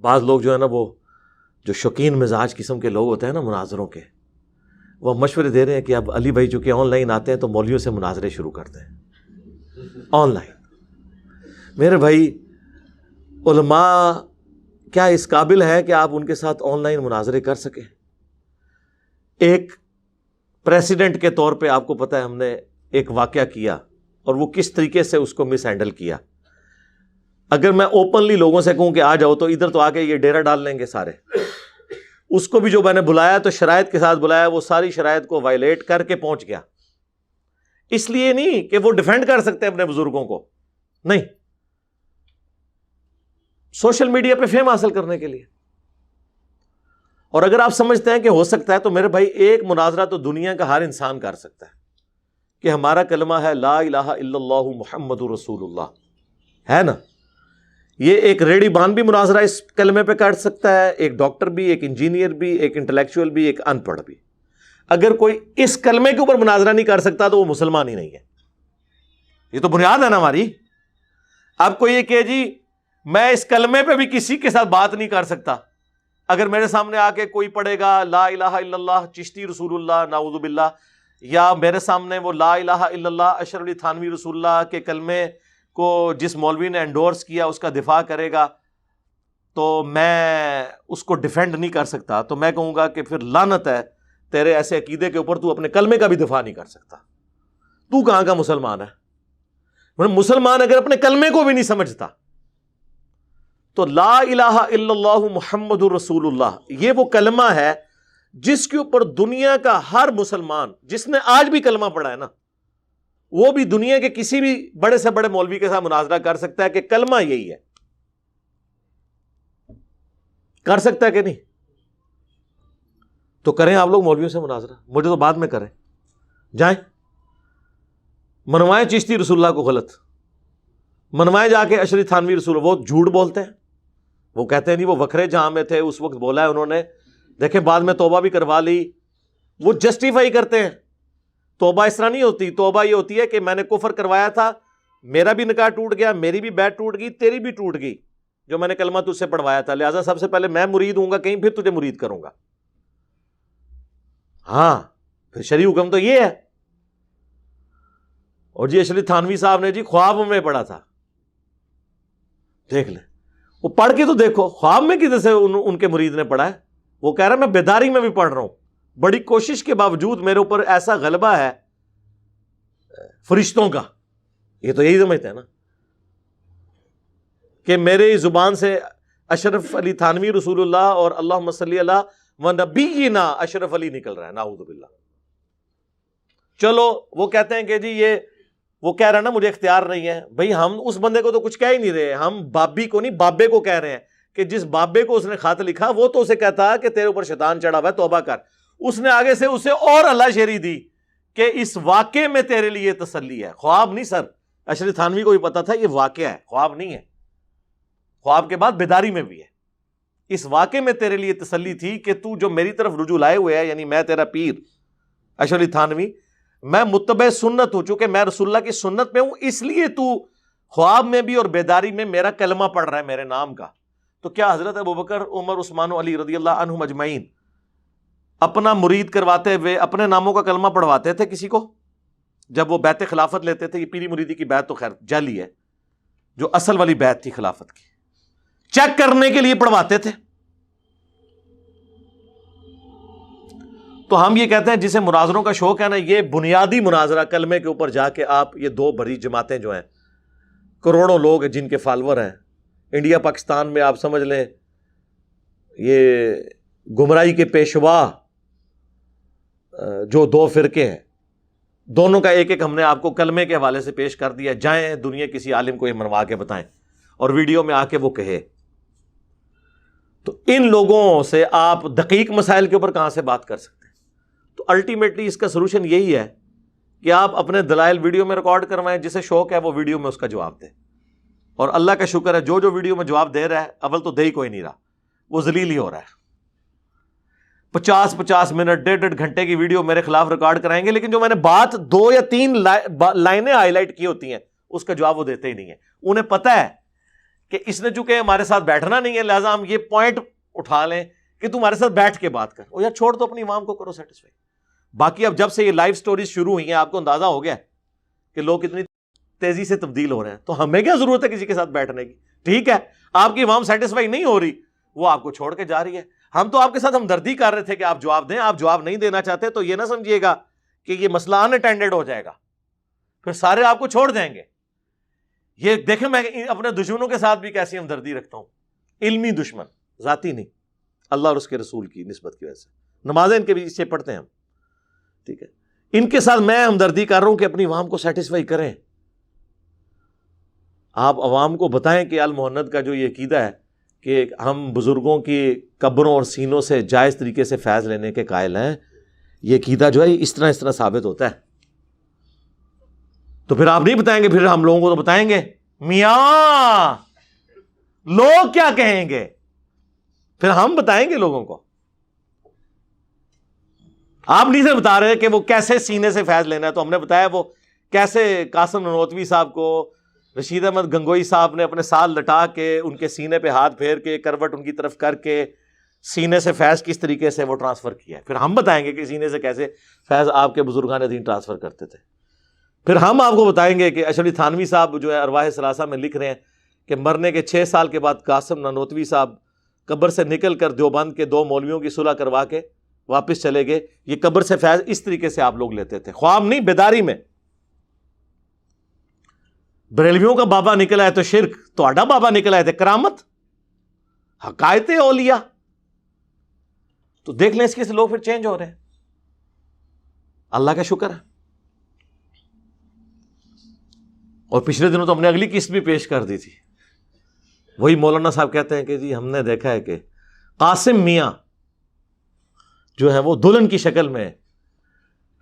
بعض لوگ جو ہے نا وہ جو شوقین مزاج قسم کے لوگ ہوتے ہیں نا مناظروں کے, وہ مشورے دے رہے ہیں کہ اب علی بھائی چونکہ آن لائن آتے ہیں تو مولویوں سے مناظرے شروع کرتے ہیں آن لائن. میرے بھائی علماء کیا اس قابل ہے کہ آپ ان کے ساتھ آن لائن مناظرے کر سکیں؟ ایک پریسیڈنٹ کے طور پہ آپ کو پتہ ہے ہم نے ایک واقعہ کیا اور وہ کس طریقے سے اس کو مس ہینڈل کیا. اگر میں اوپنلی لوگوں سے کہوں کہ آ جاؤ تو ادھر تو آ کے یہ ڈیرا ڈال لیں گے سارے. اس کو بھی جو میں نے بلایا تو شرائط کے ساتھ بلایا, وہ ساری شرائط کو وائلیٹ کر کے پہنچ گیا. اس لیے نہیں کہ وہ ڈیفینڈ کر سکتے اپنے بزرگوں کو, نہیں, سوشل میڈیا پہ فیم حاصل کرنے کے لیے. اور اگر آپ سمجھتے ہیں کہ ہو سکتا ہے تو میرے بھائی ایک مناظرہ تو دنیا کا ہر انسان کر سکتا ہے کہ ہمارا کلمہ ہے لا الہ الا اللہ محمد رسول اللہ, ہے نا. یہ ایک ریڈی بان بھی مناظرہ اس کلمے پہ کر سکتا ہے, ایک ڈاکٹر بھی, ایک انجینئر بھی, ایک انٹلیکچوئل بھی, ایک ان پڑھ بھی. اگر کوئی اس کلمے کے اوپر مناظرہ نہیں کر سکتا تو وہ مسلمان ہی نہیں ہے. یہ تو بنیاد ہے نا ہماری. اب کوئی یہ کہ جی میں اس کلمے پہ بھی کسی کے ساتھ بات نہیں کر سکتا, اگر میرے سامنے آ کے کوئی پڑھے گا لا الہ الا اللہ چشتی رسول اللہ نعوذ باللہ, یا میرے سامنے وہ لا الہ الا اللہ اشرف علی تھانوی رسول اللہ کے کلمے کو جس مولوی نے انڈورس کیا اس کا دفاع کرے گا, تو میں اس کو ڈیفینڈ نہیں کر سکتا, تو میں کہوں گا کہ پھر لعنت ہے تیرے ایسے عقیدے کے اوپر, تو اپنے کلمے کا بھی دفاع نہیں کر سکتا. تو کہاں کا مسلمان ہے؟ مسلمان اگر اپنے کلمے کو بھی نہیں سمجھتا تو لا الہ الا اللہ محمد رسول اللہ یہ وہ کلمہ ہے جس کے اوپر دنیا کا ہر مسلمان جس نے آج بھی کلمہ پڑھا ہے نا, وہ بھی دنیا کے کسی بھی بڑے سے بڑے مولوی کے ساتھ مناظرہ کر سکتا ہے کہ کلمہ یہی ہے. کر سکتا ہے کہ نہیں؟ تو کریں آپ لوگ مولویوں سے مناظرہ, مجھے تو بعد میں کریں. جائیں منوائیں چشتی رسول اللہ کو غلط, منوائیں جا کے اشرف تھانوی رسول اللہ, وہ جھوٹ بولتے ہیں, وہ کہتے ہیں نہیں وہ وکھرے جہاں میں تھے اس وقت بولا ہے انہوں نے, دیکھیں بعد میں توبہ بھی کروا لی, وہ جسٹیفائی کرتے ہیں. توبہ اس طرح نہیں ہوتی, توبہ یہ ہوتی ہے کہ میں نے کفر کروایا تھا, میرا بھی نکاح ٹوٹ گیا, میری بھی بیعت ٹوٹ گئی, تیری بھی ٹوٹ گئی جو میں نے کلمہ تجھ سے پڑھوایا تھا, لہٰذا سب سے پہلے میں مرید ہوں گا کہیں, پھر تجھے مرید کروں گا. ہاں پھر شرعی حکم تو یہ ہے. اور جی اشرف تھانوی صاحب نے جی خواب میں پڑھا تھا, دیکھ لیں, وہ پڑھ کے تو دیکھو خواب میں کدھر سے ان کے مرید نے پڑھا ہے. وہ کہہ رہا ہے میں بیداری میں بھی پڑھ رہا ہوں, بڑی کوشش کے باوجود میرے اوپر ایسا غلبہ ہے فرشتوں کا. یہ تو یہی سمجھتے ہیں نا کہ میرے زبان سے اشرف علی تھانوی رسول اللہ اور اللہم صلی علی و نبینا اشرف علی نکل رہا ہے, نعوذ باللہ. چلو وہ کہتے ہیں کہ جی یہ وہ کہہ رہا ہے نا مجھے اختیار نہیں ہے. بھئی ہم اس بندے کو تو کچھ کہہ ہی نہیں رہے, ہم بابی کو نہیں بابے کو کہہ رہے ہیں کہ جس بابے کو اس نے خط لکھا وہ تو اسے کہتا کہ تیرے اوپر شیطان چڑھا ہوا ہے توبہ کر. اس نے آگے سے اسے اور اللہ شیری دی کہ اس واقعے میں تیرے لیے تسلی ہے. خواب نہیں سر, اشرف تھانوی کو بھی پتا تھا یہ واقعہ ہے, خواب نہیں ہے. خواب کے بعد بیداری میں بھی ہے. اس واقعے میں تیرے لیے تسلی تھی کہ تو جو میری طرف رجوع لائے ہوئے ہے, یعنی میں تیرا پیر اشرف علی تھانوی, میں متبع سنت ہوں, چونکہ میں رسول اللہ کی سنت میں ہوں, اس لیے تو خواب میں بھی اور بیداری میں میرا کلمہ پڑھ رہا ہے میرے نام کا. تو کیا حضرت ابوبکر عمر عثمان و علی رضی اللہ عنہم اجمعین اپنا مرید کرواتے ہوئے اپنے ناموں کا کلمہ پڑھواتے تھے کسی کو؟ جب وہ بیعت خلافت لیتے تھے, یہ پیری مریدی کی بیعت تو خیر جعلی ہے, جو اصل والی بیعت تھی خلافت کی, چیک کرنے کے لیے پڑھواتے تھے. تو ہم یہ کہتے ہیں جسے مناظروں کا شوق ہے نا, یہ بنیادی مناظرہ کلمے کے اوپر جا کے آپ یہ دو بڑی جماعتیں جو ہیں, کروڑوں لوگ ہیں جن کے فالوور ہیں انڈیا پاکستان میں, آپ سمجھ لیں یہ گمراہی کے پیشوا جو دو فرقے ہیں, دونوں کا ایک ایک ہم نے آپ کو کلمے کے حوالے سے پیش کر دیا. جائیں دنیا کسی عالم کو یہ منوا کے بتائیں اور ویڈیو میں آ کے وہ کہے. تو ان لوگوں سے آپ دقیق مسائل کے اوپر کہاں سے بات کر سکتے ہیں؟ تو الٹیمیٹلی اس کا سلوشن یہی ہے کہ آپ اپنے دلائل ویڈیو میں ریکارڈ کروائیں, جسے شوق ہے وہ ویڈیو میں اس کا جواب دے. اور اللہ کا شکر ہے جو جو ویڈیو میں جواب دے رہا ہے, اول تو دے ہی کوئی نہیں رہا, وہ ذلیل ہی ہو رہا ہے. 50 منٹ 1.5 گھنٹے کی ویڈیو میرے خلاف ریکارڈ کرائیں گے, لیکن جو میں نے بات 2 یا 3 لائنیں ہائی لائٹ کی ہوتی ہیں اس کا جواب وہ دیتے ہی نہیں ہے. انہیں پتہ ہے کہ اس نے چونکہ ہمارے ساتھ بیٹھنا نہیں ہے لہٰذا ہم یہ پوائنٹ اٹھا لیں کہ تمہارے ساتھ بیٹھ کے بات کر. یار چھوڑ دو اپنی عوام کو کرو سیٹسفائی. باقی اب جب سے یہ لائف سٹوریز شروع ہوئی ہیں آپ کو اندازہ ہو گیا کہ لوگ اتنی تیزی سے تبدیل ہو رہے ہیں, تو ہمیں کیا ضرورت ہے کسی کے ساتھ بیٹھنے کی. ٹھیک ہے آپ کی عوام سیٹسفائی نہیں ہو رہی, وہ آپ کو چھوڑ کے جا رہی ہے. ہم تو آپ کے ساتھ ہمدردی کر رہے تھے کہ آپ جواب دیں, آپ جواب نہیں دینا چاہتے تو یہ نہ سمجھیے گا کہ یہ مسئلہ ان اٹینڈڈ ہو جائے گا, پھر سارے آپ کو چھوڑ دیں گے. یہ دیکھیں میں اپنے دشمنوں کے ساتھ بھی کیسی ہمدردی رکھتا ہوں, علمی دشمن, ذاتی نہیں, اللہ اور اس کے رسول کی نسبت کی وجہ سے. نمازیں ان کے بھی سے پڑھتے ہیں ہم, ٹھیک ہے, ان کے ساتھ میں ہمدردی کر رہا ہوں کہ اپنی عوام کو سیٹسفائی کریں. آپ عوام کو بتائیں کہ المحند کا جو یہ عقیدہ ہے کہ ہم بزرگوں کی قبروں اور سینوں سے جائز طریقے سے فیض لینے کے قائل ہیں, یہ عقیدہ جو ہے اس طرح ثابت ہوتا ہے. تو پھر آپ نہیں بتائیں گے, پھر ہم لوگوں کو تو بتائیں گے میاں لوگ کیا کہیں گے, پھر ہم بتائیں گے لوگوں کو. آپ نہیں سے بتا رہے کہ وہ کیسے سینے سے فیض لینا ہے, تو ہم نے بتایا وہ کیسے قاسم نانوتوی صاحب کو رشید احمد گنگوئی صاحب نے اپنے سال لٹا کے ان کے سینے پہ ہاتھ پھیر کے کروٹ ان کی طرف کر کے سینے سے فیض کس طریقے سے وہ ٹرانسفر کیا ہے. پھر ہم بتائیں گے کہ سینے سے کیسے فیض آپ کے بزرگان دین ٹرانسفر کرتے تھے. پھر ہم آپ کو بتائیں گے کہ اشرف علی تھانوی صاحب جو ہے ارواح ثلاثہ میں لکھ رہے ہیں کہ مرنے کے 6 سال کے بعد قاسم نانوتوی صاحب قبر سے نکل کر دیوبند کے 2 مولویوں کی صلح کروا کے واپس چلے گئے. یہ قبر سے فیض اس طریقے سے آپ لوگ لیتے تھے, خواب نہیں بیداری میں. بریلویوں کا بابا نکل آئے تو شرک, تو آڈا بابا نکل آئے تھے کرامت, حقائق اولیاء. تو دیکھ لیں اس کے سے لوگ پھر چینج ہو رہے ہیں, اللہ کا شکر ہے. اور پچھلے دنوں تو ہم نے اگلی قسط بھی پیش کر دی تھی. وہی مولانا صاحب کہتے ہیں کہ جی ہم نے دیکھا ہے کہ قاسم میاں جو ہے وہ دلہن کی شکل میں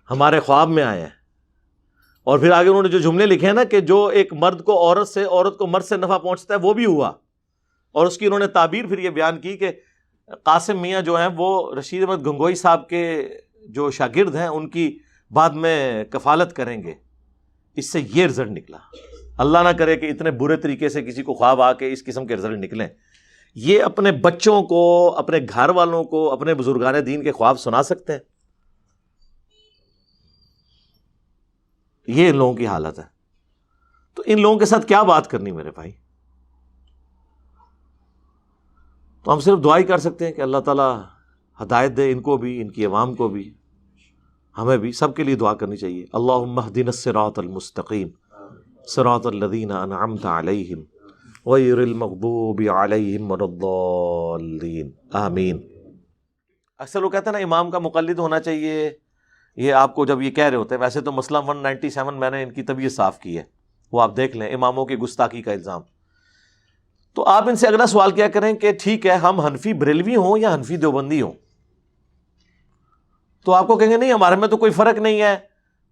ہمارے خواب میں آئے ہیں. اور پھر آگے انہوں نے جو جملے لکھے ہیں نا کہ جو ایک مرد کو عورت سے, عورت کو مرد سے نفع پہنچتا ہے وہ بھی ہوا. اور اس کی انہوں نے تعبیر پھر یہ بیان کی کہ قاسم میاں جو ہیں وہ رشید احمد گنگوئی صاحب کے جو شاگرد ہیں ان کی بعد میں کفالت کریں گے. اس سے یہ رزلٹ نکلا. اللہ نہ کرے کہ اتنے برے طریقے سے کسی کو خواب آ کے اس قسم کے رزلٹ نکلیں. یہ اپنے بچوں کو, اپنے گھر والوں کو, اپنے بزرگان دین کے خواب سنا سکتے ہیں؟ یہ ان لوگوں کی حالت ہے. تو ان لوگوں کے ساتھ کیا بات کرنی میرے بھائی؟ تو ہم صرف دعا ہی کر سکتے ہیں کہ اللہ تعالیٰ ہدایت دے ان کو بھی, ان کی عوام کو بھی, ہمیں بھی, سب کے لیے دعا کرنی چاہیے. اللہم اہدنا الصراط المستقیم صراط الذین انعمت علیہم غیر المغضوب علیہم ولا الضالین آمین. اکثر لوگ کہتے ہیں نا امام کا مقلد ہونا چاہیے, یہ آپ کو جب یہ کہہ رہے ہوتے ہیں, ویسے تو مسئلہ 197 میں نے ان کی طبیعت صاف کی ہے, وہ آپ دیکھ لیں, اماموں کی گستاخی کا الزام. تو آپ ان سے اگلا سوال کیا کریں کہ ٹھیک ہے ہم حنفی بریلوی ہوں یا حنفی دیوبندی ہوں, تو آپ کو کہیں گے نہیں ہمارے میں تو کوئی فرق نہیں ہے,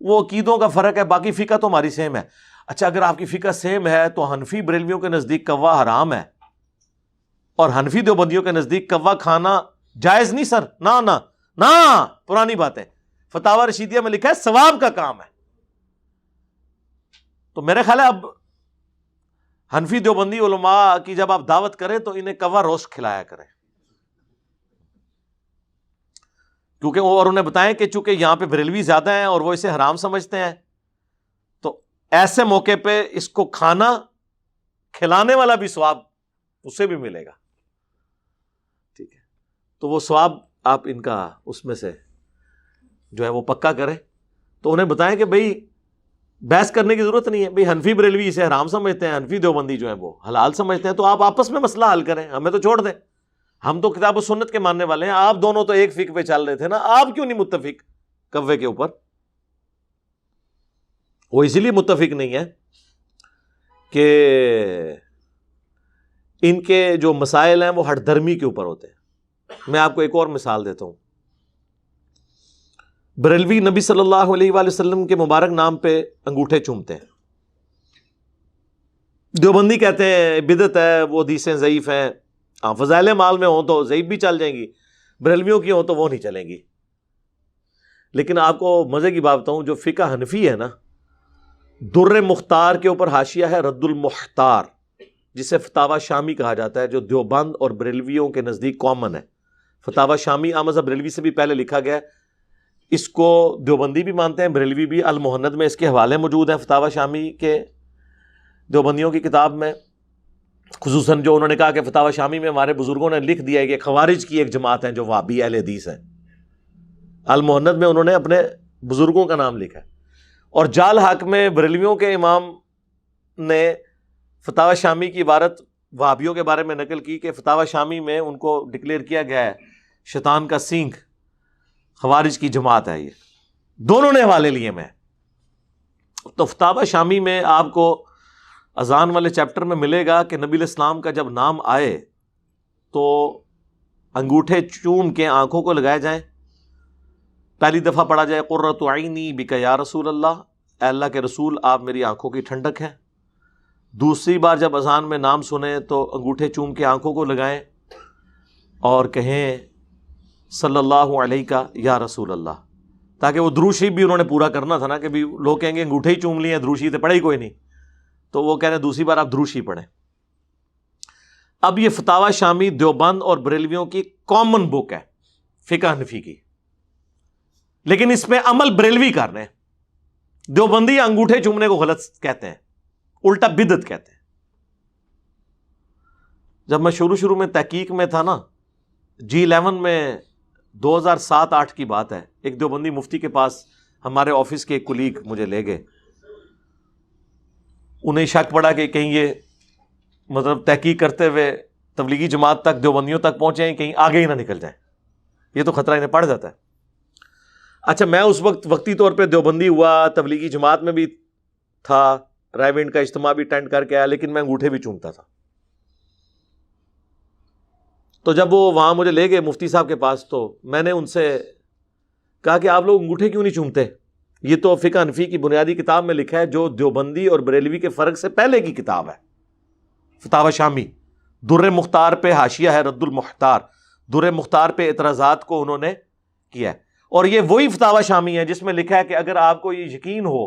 وہ عقیدوں کا فرق ہے, باقی فقہ تو ہماری سیم ہے. اچھا اگر آپ کی فقہ سیم ہے تو حنفی بریلویوں کے نزدیک کوا حرام ہے اور حنفی دیوبندیوں کے نزدیک کوا کھانا جائز نہیں سر, نہ نہ نہ, پرانی بات ہے. فتاوی رشیدیہ میں لکھا ہے ثواب کا کام ہے. تو میرے خیال ہے اب حنفی دیوبندی علماء کی جب آپ دعوت کریں تو انہیں کوا روسٹ کھلایا کریں, کیونکہ وہ اور انہیں بتائیں کہ چونکہ یہاں پہ بریلوی زیادہ ہیں اور وہ اسے حرام سمجھتے ہیں, تو ایسے موقع پہ اس کو کھانا کھلانے والا بھی ثواب اسے بھی ملے گا. ٹھیک ہے, تو وہ ثواب آپ ان کا اس میں سے جو ہے وہ پکا کریں. تو انہیں بتائیں کہ بھئی بحث کرنے کی ضرورت نہیں ہے, بھئی حنفی بریلوی اسے حرام سمجھتے ہیں, حنفی دیوبندی جو ہے وہ حلال سمجھتے ہیں, تو آپ آپس میں مسئلہ حل کریں, ہمیں تو چھوڑ دیں. ہم تو کتاب و سنت کے ماننے والے ہیں, آپ دونوں تو ایک فقہ پہ چل رہے تھے نا, آپ کیوں نہیں متفق کوے کے اوپر؟ وہ اسی لیے متفق نہیں ہے کہ ان کے جو مسائل ہیں وہ ہٹ درمی کے اوپر ہوتے ہیں. میں آپ کو ایک اور مثال دیتا ہوں. بریلوی نبی صلی اللہ علیہ وآلہ وسلم کے مبارک نام پہ انگوٹھے چومتے ہیں, دیوبندی کہتے ہیں بدعت ہے, وہ حدیثیں ضعیف ہیں. ہاں فضائل مال میں ہوں تو ضعیف بھی چل جائیں گی, بریلویوں کی ہوں تو وہ نہیں چلیں گی. لیکن آپ کو مزے کی بات بتاؤں, جو فقہ حنفی ہے نا, در مختار کے اوپر حاشیہ ہے رد المختار, جسے فتاوی شامی کہا جاتا ہے، جو دیوبند اور بریلویوں کے نزدیک کامن ہے۔ فتاوی شامی احمد بریلوی سے بھی پہلے لکھا گیا ہے، اس کو دیوبندی بھی مانتے ہیں، بریلوی بھی۔ المہند میں اس کے حوالے موجود ہیں فتاوی شامی کے، دیوبندیوں کی کتاب میں، خصوصاً جو انہوں نے کہا کہ فتاوی شامی میں ہمارے بزرگوں نے لکھ دیا ہے کہ خوارج کی ایک جماعت ہے جو وہابی اہل حدیث ہیں۔ المہند میں انہوں نے اپنے بزرگوں کا نام لکھا ہے۔ اور جال حق میں بریلویوں کے امام نے فتاوی شامی کی عبارت وہابیوں کے بارے میں نقل کی کہ فتاوی شامی میں ان کو ڈکلیئر کیا گیا ہے شیطان کا سینگ، خوارج کی جماعت ہے یہ۔ دونوں نے حوالے لیے میں۔ تو فتاوی شامی میں آپ کو اذان والے چیپٹر میں ملے گا کہ نبی علیہ السلام کا جب نام آئے تو انگوٹھے چوم کے آنکھوں کو لگائے جائیں۔ پہلی دفعہ پڑھا جائے قرۃ عینی بک یا رسول اللہ، اے اللہ کے رسول آپ میری آنکھوں کی ٹھنڈک ہیں۔ دوسری بار جب اذان میں نام سنیں تو انگوٹھے چوم کے آنکھوں کو لگائیں اور کہیں صلی اللہ علیہ یا رسول اللہ، تاکہ وہ درود شریف بھی انہوں نے پورا کرنا تھا نا، کہ بھی لوگ کہیں گے انگوٹھے ہی چوم لیے درود شریف تو پڑھا ہی کوئی نہیں، تو وہ کہہ رہے ہیں دوسری بار آپ درود شریف پڑھیں۔ اب یہ فتاوی شامی دیوبند اور بریلویوں کی کامن بک ہے فقہ حنفی کی، لیکن اس میں عمل بریلوی کر رہے ہیں۔ دیوبندی انگوٹھے چومنے کو غلط کہتے ہیں، الٹا بدعت کہتے ہیں۔ جب میں شروع میں تحقیق میں تھا نا، G11 میں 2007-8 کی بات ہے، ایک دیوبندی مفتی کے پاس ہمارے آفس کے ایک کولیگ مجھے لے گئے۔ انہیں شک پڑا کہ کہیں یہ مطلب تحقیق کرتے ہوئے تبلیغی جماعت تک، دیوبندیوں تک پہنچے، کہیں آگے ہی نہ نکل جائیں، یہ تو خطرہ انہیں پڑ جاتا ہے۔ اچھا، میں اس وقت وقتی طور پہ دیوبندی ہوا، تبلیغی جماعت میں بھی تھا، رائے کا اجتماع بھی اٹینڈ کر کے آیا، لیکن میں انگوٹھے بھی چومتا تھا۔ تو جب وہ وہاں مجھے لے گئے مفتی صاحب کے پاس، تو میں نے ان سے کہا کہ آپ لوگ انگوٹھے کیوں نہیں چومتے؟ یہ تو فقہ حنفی کی بنیادی کتاب میں لکھا ہے، جو دیوبندی اور بریلوی کے فرق سے پہلے کی کتاب ہے، فتاوی شامی۔ در مختار پہ حاشیہ ہے رد المختار، در مختار پہ اعتراضات کو انہوں نے کیا ہے، اور یہ وہی فتاوی شامی ہے جس میں لکھا ہے کہ اگر آپ کو یہ یقین ہو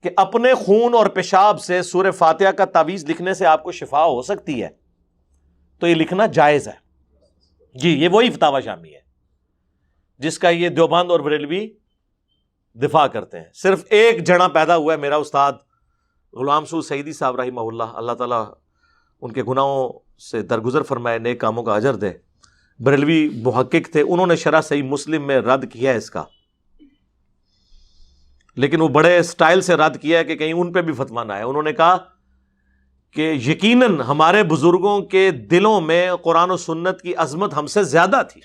کہ اپنے خون اور پیشاب سے سورہ فاتحہ کا تعویذ لکھنے سے آپ کو شفا ہو سکتی ہے تو یہ لکھنا جائز ہے۔ جی، یہ وہی فتاوی شامی ہے جس کا یہ دیوبند اور بریلوی دفاع کرتے ہیں۔ صرف ایک جنا پیدا ہوا ہے، میرا استاد غلام سعود سعیدی صاحب رحمہ اللہ، اللہ تعالیٰ ان کے گناہوں سے درگزر فرمائے، نیک کاموں کا اجر دے، بریلوی محقق تھے، انہوں نے شرح صحیح مسلم میں رد کیا ہے اس کا، لیکن وہ بڑے سٹائل سے رد کیا ہے کہ کہیں ان پہ بھی فتویٰ نہ آئے۔ انہوں نے کہا کہ یقیناً ہمارے بزرگوں کے دلوں میں قرآن و سنت کی عظمت ہم سے زیادہ تھی،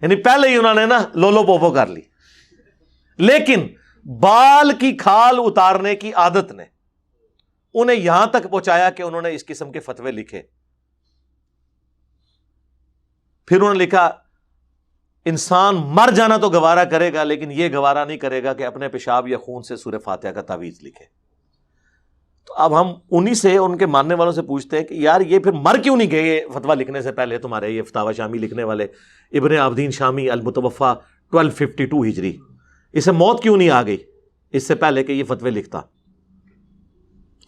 یعنی پہلے ہی انہوں نے نا لولو پوپو کر لی، لیکن بال کی کھال اتارنے کی عادت نے انہیں یہاں تک پہنچایا کہ انہوں نے اس قسم کے فتوے لکھے۔ پھر انہوں نے لکھا انسان مر جانا تو گوارا کرے گا، لیکن یہ گوارا نہیں کرے گا کہ اپنے پیشاب یا خون سے سورہ فاتحہ کا تعویذ لکھے۔ تو اب ہم انہی سے، ان کے ماننے والوں سے پوچھتے ہیں کہ یار یہ پھر مر کیوں نہیں گئے فتویٰ لکھنے سے پہلے تمہارے یہ فتاوی شامی لکھنے والے ابن عابدین شامی المتوفی 1252 ہجری، اسے موت کیوں نہیں آ گئی اس سے پہلے کہ یہ فتوے لکھتا؟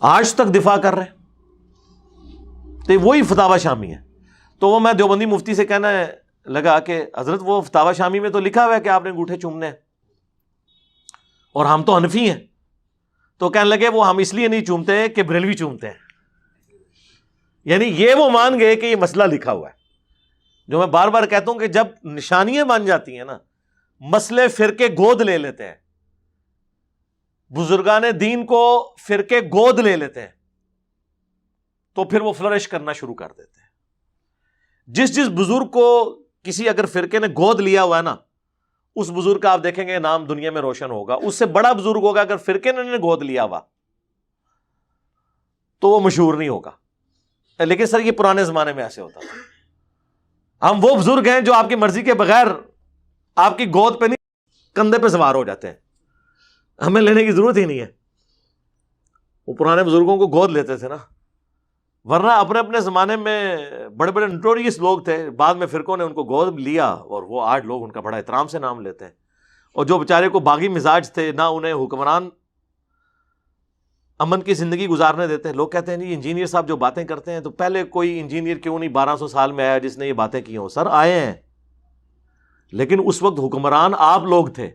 آج تک دفاع کر رہے ہیں۔ تو وہی فتاوی شامی ہے۔ تو وہ میں دیوبندی مفتی سے کہنا لگا کہ حضرت وہ فتاوی شامی میں تو لکھا ہوا ہے کہ آپ نے انگوٹھے چومنے ہیں، اور ہم تو حنفی ہیں۔ تو کہنے لگے وہ ہم اس لیے نہیں چومتے کہ بریلوی چومتے ہیں، یعنی یہ وہ مان گئے کہ یہ مسئلہ لکھا ہوا ہے۔ جو میں بار بار کہتا ہوں کہ جب نشانیاں بن جاتی ہیں نا، مسئلے فرقے گود لے لیتے ہیں، بزرگان دین کو فرقے گود لے لیتے ہیں، تو پھر وہ فلرش کرنا شروع کر دیتے ہیں۔ جس بزرگ کو کسی اگر فرقے نے گود لیا ہوا ہے نا، اس بزرگ کا آپ دیکھیں گے نام دنیا میں روشن ہوگا۔ اس سے بڑا بزرگ ہوگا اگر فرقے نے گود لیا ہوا تو وہ مشہور نہیں ہوگا۔ لیکن سر یہ پرانے زمانے میں ایسے ہوتا تھا۔ ہم وہ بزرگ ہیں جو آپ کی مرضی کے بغیر آپ کی گود پہ نہیں، کندھے پہ سوار ہو جاتے ہیں، ہمیں لینے کی ضرورت ہی نہیں ہے۔ وہ پرانے بزرگوں کو گود لیتے تھے نا، ورنہ اپنے اپنے زمانے میں بڑے بڑے نوٹوریس لوگ تھے، بعد میں فرقوں نے ان کو گود لیا، اور وہ آج لوگ ان کا بڑا احترام سے نام لیتے ہیں۔ اور جو بیچارے کو باغی مزاج تھے، نہ انہیں حکمران امن کی زندگی گزارنے دیتے ہیں. لوگ کہتے ہیں جی انجینئر صاحب جو باتیں کرتے ہیں, تو پہلے کوئی انجینئر کیوں نہیں 1200 سال میں آیا جس نے یہ باتیں کی ہوں؟ سر آئے ہیں, لیکن اس وقت حکمران آپ لوگ تھے.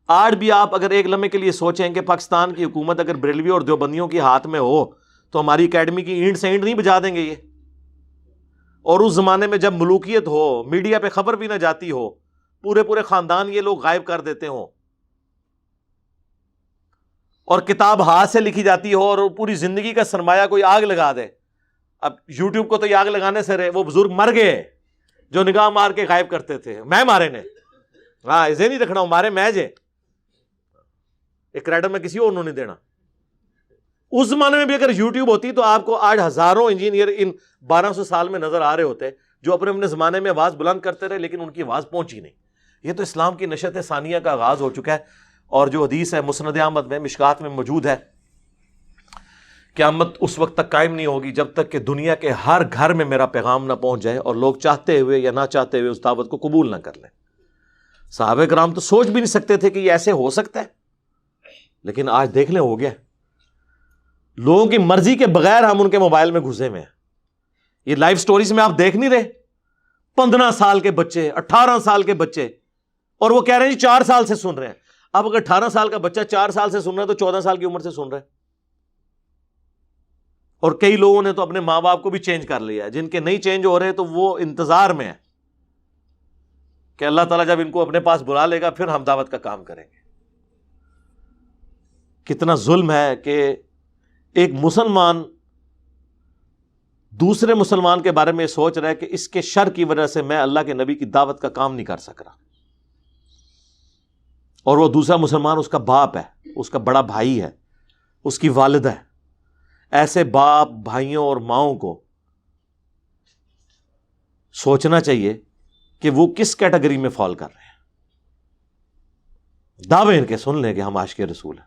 آج بھی آپ اگر ایک لمحے کے لیے سوچیں کہ پاکستان کی حکومت اگر بریلوی اور دیوبندیوں کے ہاتھ میں ہو تو ہماری اکیڈمی کی اینٹ سے اینٹ نہیں بجا دیں گے یہ. اور اس زمانے میں جب ملوکیت ہو, میڈیا پہ خبر بھی نہ جاتی ہو, پورے خاندان یہ لوگ غائب کر دیتے ہوں, اور کتاب ہاتھ سے لکھی جاتی ہو, اور پوری زندگی کا سرمایہ کوئی آگ لگا دے. اب یوٹیوب کو تو یہ آگ لگانے سے رہے, وہ بزرگ مر گئے جو نگاہ مار کے غائب کرتے تھے. میں مارے نے, ہاں اسے نہیں رکھنا, مارے میں جے ایک کریڈٹ میں کسی اور انہوں نے دینا. اس زمانے میں بھی اگر یوٹیوب ہوتی تو آپ کو آج ہزاروں انجینئر ان 1200 سال میں نظر آ رہے ہوتے جو اپنے زمانے میں آواز بلند کرتے رہے, لیکن ان کی آواز پہنچی نہیں. یہ تو اسلام کی نشت ثانیہ کا آغاز ہو چکا ہے. اور جو حدیث ہے مسند احمد میں مشکات میں موجود ہے, قیامت اس وقت تک قائم نہیں ہوگی جب تک کہ دنیا کے ہر گھر میں میرا پیغام نہ پہنچ جائے اور لوگ چاہتے ہوئے یا نہ چاہتے ہوئے اس دعوت کو قبول نہ کر لیں. صحابہ کرام تو سوچ بھی نہیں سکتے تھے کہ یہ ایسے ہو سکتا ہے, لیکن آج دیکھ لیں ہو گیا. لوگوں کی مرضی کے بغیر ہم ان کے موبائل میں گھسے ہوئے ہیں. یہ لائف سٹوریز میں آپ دیکھ نہیں رہے, 15 سال کے بچے, 18 سال کے بچے, اور وہ کہہ رہے ہیں جی 4 سال سے سن رہے ہیں. اب اگر 18 سال کا بچہ 4 سال سے سن رہا ہے تو 14 سال کی عمر سے سن رہا ہے. اور کئی لوگوں نے تو اپنے ماں باپ کو بھی چینج کر لیا ہے. جن کے نہیں چینج ہو رہے تو وہ انتظار میں ہے کہ اللہ تعالیٰ جب ان کو اپنے پاس بلا لے گا پھر ہم دعوت کا کام کریں گے. کتنا ظلم ہے کہ ایک مسلمان دوسرے مسلمان کے بارے میں سوچ رہا ہے کہ اس کے شر کی وجہ سے میں اللہ کے نبی کی دعوت کا کام نہیں کر سک رہا, اور وہ دوسرا مسلمان اس کا باپ ہے, اس کا بڑا بھائی ہے, اس کی والدہ ہے. ایسے باپ بھائیوں اور ماؤں کو سوچنا چاہیے کہ وہ کس کیٹیگری میں فال کر رہے ہیں. دعوے ان کے سن لیں کہ ہم عاشق رسول ہیں.